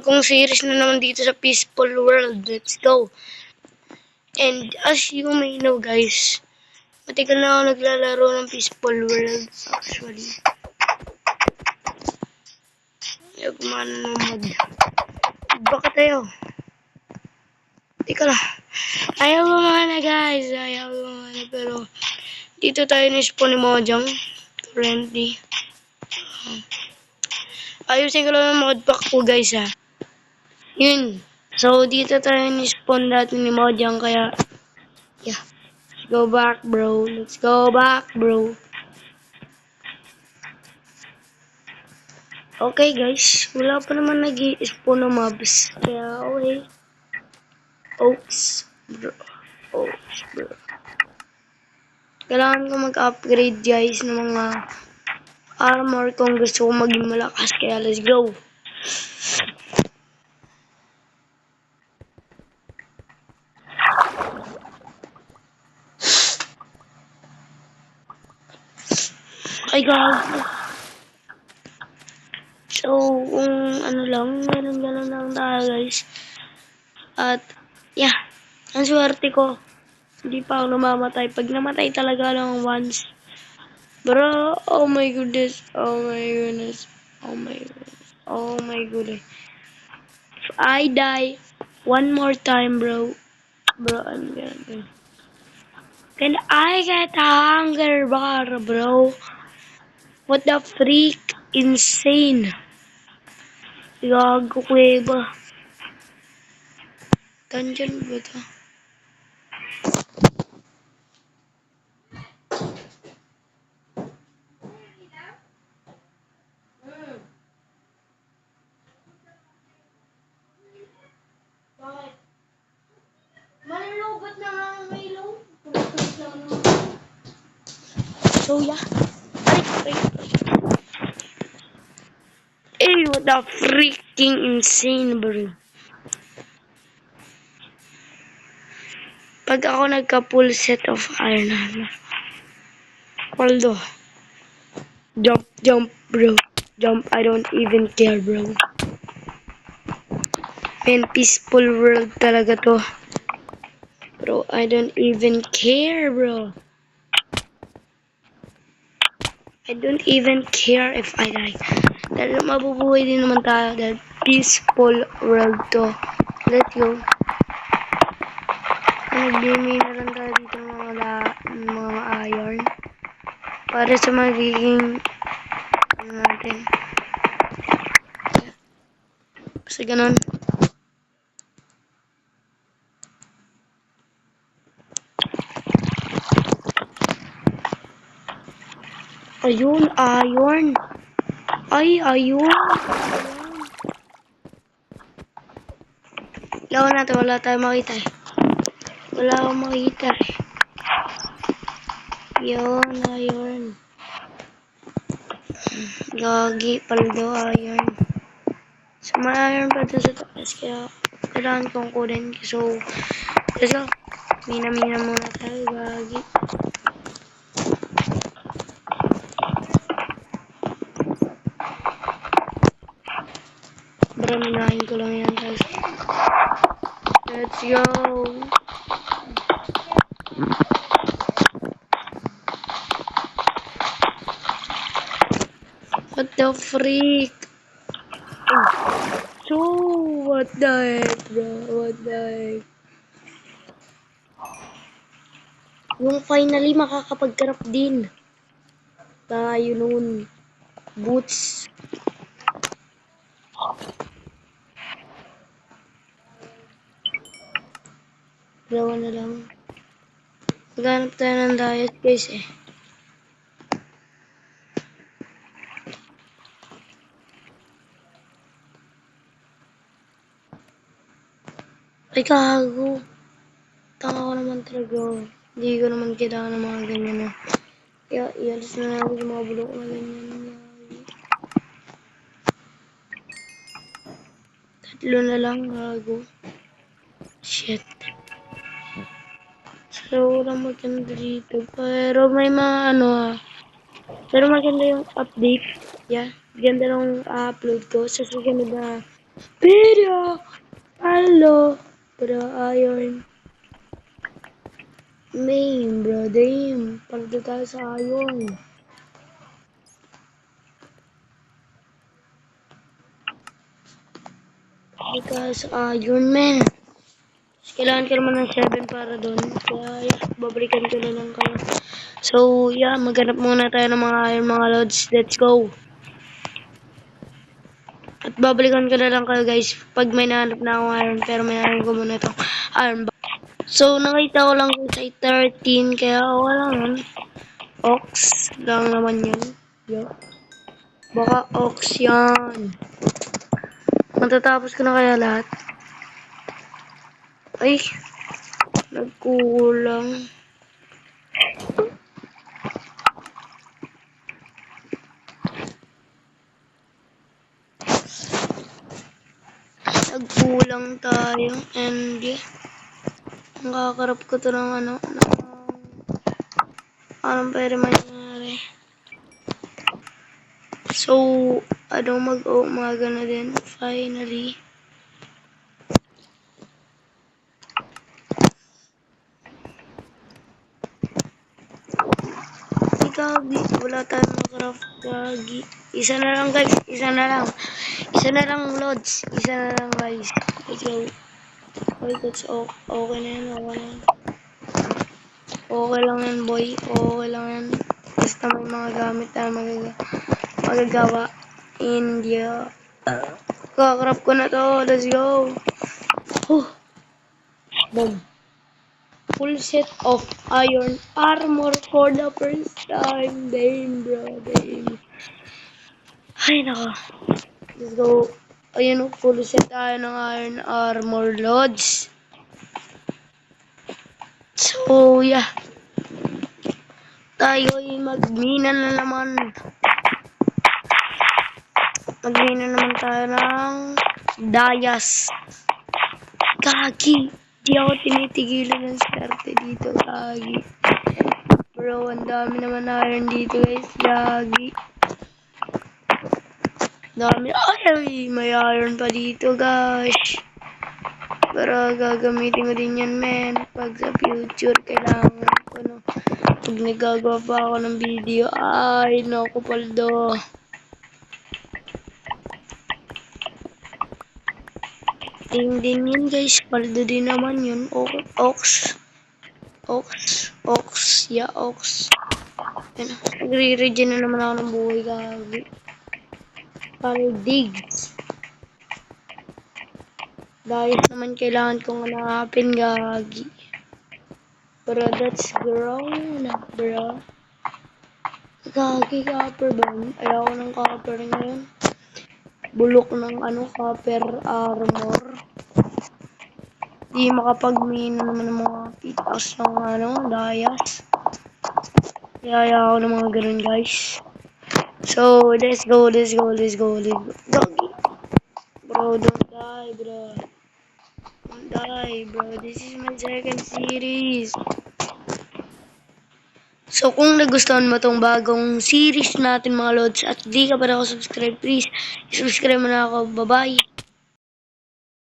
Kung series na naman dito sa Peaceful World. Let's go. And as you may know guys, matagal na ako naglalaro ng Peaceful World actually. Ayaw gumana ng mod. Baka tayo. Teka lang. Ayaw gumana guys. Ayaw gumana pero dito tayo ni-spawn ni Mojang. Currently. Ayusin ko lang ang mod pack ko guys ha. Yun. So dito tayo ni-spawn dati ni Mojang kaya yeah. Let's go back bro. Let's go back bro. Okay guys, wala pa naman nag-i-spawn ng mobs. Kaya okay. Oaks bro. Oaks bro. Kailangan ko mag-upgrade guys ng mga armor kung gusto ko maging malakas. Kaya let's go. Ay gago. So, kung ano lang, ganun lang tayo guys. At, yeah. Ang swerte ko. Hindi pa ako namamatay. Pag namatay talaga lang once. Bro, oh my goodness. Oh my goodness. Oh my goodness. Oh my goodness. If I die one more time, bro. Bro, I'm gonna... Can I get a hunger bar, bro? What the freak? Insane. Gago kuweba. Dungeon ba ito? Bakit? Malulubat na nga ang Milo. So yeah. Ay. Hey, what the freaking insane, bro. Pag ako nagka-full set of iron, although, jump, bro. Jump, I don't even care, bro. Man, Peaceful World talaga to. Bro, I don't even care, bro. I don't even care if I die. Dahil mabubuhay din naman tayo dahil Peaceful World to. Let's go. Nagbimay na lang tayo dito ng mga iron. Para sa magiging natin. Basta ganun. Ayun, iron. Ay, ayun. Lawan natin, wala tayong makita eh. Wala akong makita eh. Yun, ayun. Gagi, paldo, ayun. So, may iron pa dun sa taas, kaya kailangan kong kunin. So, let's go. Mina muna tayo, gagi. Bro, minahin ko lang yan, guys. Let's go. What the freak? So, what the heck, bro? What the heck? Yung finally makakapag-craft din. Tayo nun. Boots. Dalawa na lang. Maghanap tayo ng diet guys eh. Ay kago. Tanga ko naman talaga. Hindi ko naman kailangan ng mga ganyan na. Kaya ialis na natin yung mga bulok na ganyan. Tatlo na lang gago. Shit. So, walang maganda dito. Pero may mga ano ah. Pero maganda yung update. Yeah. Ganda nung upload ko. Sa susunod na Pero, hello. Pero iron. Main, bro, damn. Paldo tayo sa iron. Paldo tayo sa iron, man. Kailangan ko naman ng 7 para doon. Kaya, yeah, babalikan ko na lang kayo. So, yeah, maghanap muna tayo ng mga iron, mga lods. Let's go. At babalikan ko na lang kayo, guys, pag may nahanap na akong iron. Pero may iron ko muna itong iron box. So, nakita ko lang sa 13, kaya wala lang. Ox lang naman yun. Yo. Baka ox yan. Matatapos ko na kaya lahat. Ay, nagkulang. Nagkulang tayo. And yeah, nakakarap ko to ng ano, anong pwede mangyari. So, mag-umaga na din. Finally. Gagi, wala tayong craft, gagi. Isa na lang, guys. Isa na lang. Isa na lang, lods. Isa na lang, guys. Let's go. Okay, that's okay na yan. Okay na yan. Okay lang yan, boy. Okay lang yan. Basta may mga gamit na magagawa. India. Kakrap ko na to. Let's go. Boom. Full set of iron armor for the first time. Damn, bro. Damn. Ay, nako. Let's go. Ayun, full set tayo ng iron armor, lods. So, yeah. Tayo'y magmina na naman. Magmina naman tayo ng dayas. Gagi. Di ako tinitigilan ng swerte dito, gagi. Bro, ang dami naman iron dito, guys. Gagi. Dami. Ay, may iron pa dito, guys. Pero gagamitin ko din yan, men. Pag sa future, kailangan ko, no. Pag nagagawa pa ako ng video, ay, naku, paldo. Din yun, guys. Paldo din naman yun. Ox. Yeah, ox. Nagre-regen na naman ako ng buhay, gagi. Para digs. Dahil naman kailangan kong hanapin, gagi. Bro, that's grown, bro. Gagi, copper ba? Ayaw ko ng copper ngayon. Bulok ng copper armor. Di makapagmina naman ng mga pitas ng dayas. Kaya ayaw ko ng mga ganun, guys. So, let's go. Doggy. Bro, don't die, bro. Don't die, bro. This is my second series. So, kung nagustuhan mo tong bagong series natin, mga lods, at di ka pa na ako subscribe, please, subscribe mo na ako. Bye-bye.